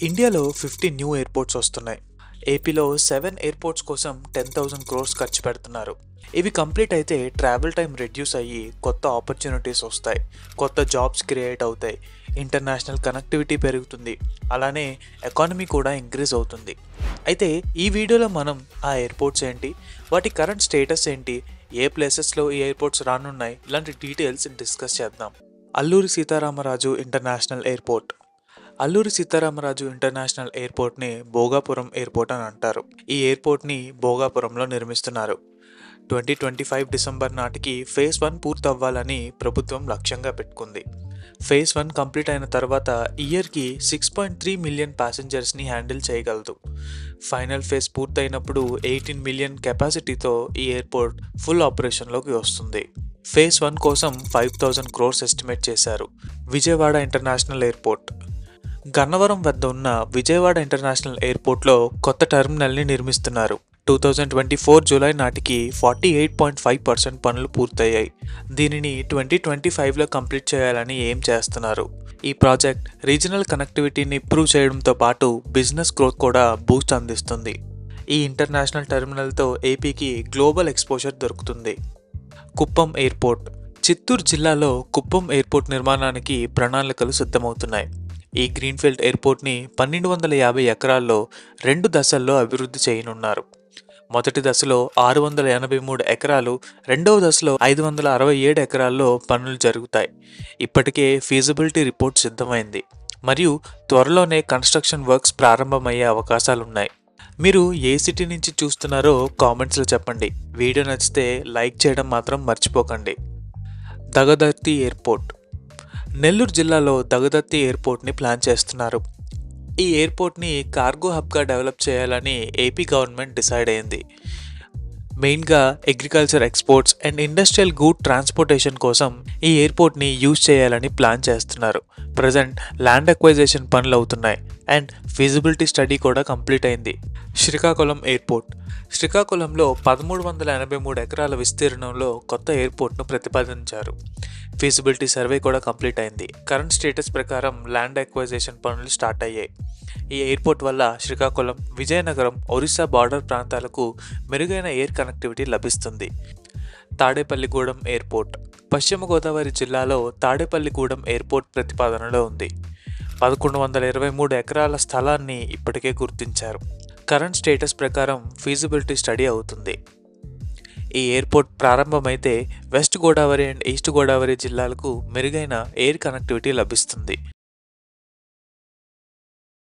ఇండియాలో 50 new airports వస్తున్నాయి. ఏపీలో 7 ఎయిర్పోర్ట్స్ కోసం 10,000 క్రోర్స్ ఖర్చు పెడుతున్నారు. ఇవి కంప్లీట్ అయితే ట్రావెల్ టైం రెడ్యూస్ అయ్యి కొత్త ఆపర్చునిటీస్ వస్తాయి, కొత్త జాబ్స్ క్రియేట్ అవుతాయి, ఇంటర్నేషనల్ కనెక్టివిటీ పెరుగుతుంది, అలానే ఎకానమీ కూడా ఇంక్రీజ్ అవుతుంది. అయితే ఈ వీడియోలో మనం ఆ ఎయిర్పోర్ట్స్ ఏంటి, వాటి కరెంట్ స్టేటస్ ఏంటి, ఏ ప్లేసెస్లో ఈ ఎయిర్పోర్ట్స్ రానున్నాయి, ఇలాంటి డీటెయిల్స్ డిస్కస్ చేద్దాం. Alluri Sitaramaraju international airport. Alluri Sitaramaraju international ఎయిర్పోర్ట్ని భోగాపురం ఎయిర్పోర్ట్ అని అంటారు. ఈ ఎయిర్పోర్ట్ని భోగాపురంలో నిర్మిస్తున్నారు. 2025 డిసెంబర్ నాటికి ఫేజ్ 1 పూర్తవ్వాలని ప్రభుత్వం లక్ష్యంగా పెట్టుకుంది. ఫేజ్ 1 కంప్లీట్ అయిన తర్వాత ఇయర్కి 6.3 మిలియన్ ప్యాసింజర్స్ని హ్యాండిల్ చేయగలదు. ఫైనల్ ఫేజ్ పూర్తయినప్పుడు 18 మిలియన్ కెపాసిటీతో ఈ ఎయిర్పోర్ట్ ఫుల్ ఆపరేషన్లోకి వస్తుంది. ఫేజ్ 1 కోసం 5,000 క్రోర్స్ ఎస్టిమేట్ చేశారు. Vijayawada international airport. గన్నవరం వద్ద ఉన్న విజయవాడ ఇంటర్నేషనల్ ఎయిర్పోర్ట్లో కొత్త టెర్మినల్ని నిర్మిస్తున్నారు. 2024 జూలై నాటికి 48.5% పనులు పూర్తయ్యాయి. దీనిని 2025లో కంప్లీట్ చేయాలని ఏం చేస్తున్నారు. ఈ ప్రాజెక్ట్ రీజనల్ కనెక్టివిటీని ఇంప్రూవ్ చేయడంతో పాటు బిజినెస్ గ్రోత్ కూడా బూస్ట్ అందిస్తుంది. ఈ ఇంటర్నేషనల్ టెర్మినల్తో ఏపీకి గ్లోబల్ ఎక్స్పోజర్ దొరుకుతుంది. కుప్పం ఎయిర్పోర్ట్. చిత్తూరు జిల్లాలో కుప్పం ఎయిర్పోర్ట్ నిర్మాణానికి ప్రణాళికలు సిద్ధమవుతున్నాయి. ఈ గ్రీన్ఫీల్డ్ ఎయిర్పోర్ట్ని 1250 ఎకరాల్లో 2 దశల్లో అభివృద్ధి చేయనున్నారు. మొదటి దశలో 683 ఎకరాలు, రెండవ దశలో 567 ఎకరాల్లో పనులు జరుగుతాయి. ఇప్పటికే ఫీజిబిలిటీ రిపోర్ట్ సిద్ధమైంది మరియు త్వరలోనే కన్స్ట్రక్షన్ వర్క్స్ ప్రారంభమయ్యే అవకాశాలున్నాయి. మీరు ఏ సిటీ నుంచి చూస్తున్నారో కామెంట్స్లో చెప్పండి. వీడియో నచ్చితే లైక్ చేయడం మాత్రం మర్చిపోకండి. దగదర్తి ఎయిర్పోర్ట్. నెల్లూరు జిల్లాలో దగదర్తి ఎయిర్పోర్ట్ని ప్లాన్ చేస్తున్నారు. ఈ ఎయిర్పోర్ట్ని కార్గో హబ్గా డెవలప్ చేయాలని ఏపీ గవర్నమెంట్ డిసైడ్ అయింది. మెయిన్గా agriculture exports and industrial good transportation కోసం ఈ ఎయిర్పోర్ట్ని యూజ్ చేయాలని ప్లాన్ చేస్తున్నారు. ప్రజెంట్ ల్యాండ్ అక్వైజేషన్ పనులు అవుతున్నాయి అండ్ ఫీజిబిలిటీ స్టడీ కూడా కంప్లీట్ అయింది. శ్రీకాకుళం ఎయిర్పోర్ట్. శ్రీకాకుళంలో 1383 ఎకరాల విస్తీర్ణంలో కొత్త ఎయిర్పోర్ట్ను ప్రతిపాదించారు. ఫీజిబిలిటీ సర్వే కూడా కంప్లీట్ అయింది. కరెంట్ స్టేటస్ ప్రకారం ల్యాండ్ అక్వైజేషన్ పనులు స్టార్ట్ అయ్యాయి. ఈ ఎయిర్పోర్ట్ వల్ల శ్రీకాకుళం, విజయనగరం, ఒరిస్సా బార్డర్ ప్రాంతాలకు మెరుగైన ఎయిర్ కనెక్టివిటీ లభిస్తుంది. తాడేపల్లిగూడెం ఎయిర్పోర్ట్. పశ్చిమ గోదావరి జిల్లాలో తాడేపల్లిగూడెం ఎయిర్పోర్ట్ ప్రతిపాదనలో ఉంది. 1123 ఎకరాల స్థలాన్ని ఇప్పటికే గుర్తించారు. కరెంట్ స్టేటస్ ప్రకారం ఫీజిబిలిటీ స్టడీ అవుతుంది. ఈ ఎయిర్పోర్ట్ ప్రారంభమైతే west Godavari and east Godavari జిల్లాలకు మెరుగైన ఎయిర్ కనెక్టివిటీ లభిస్తుంది.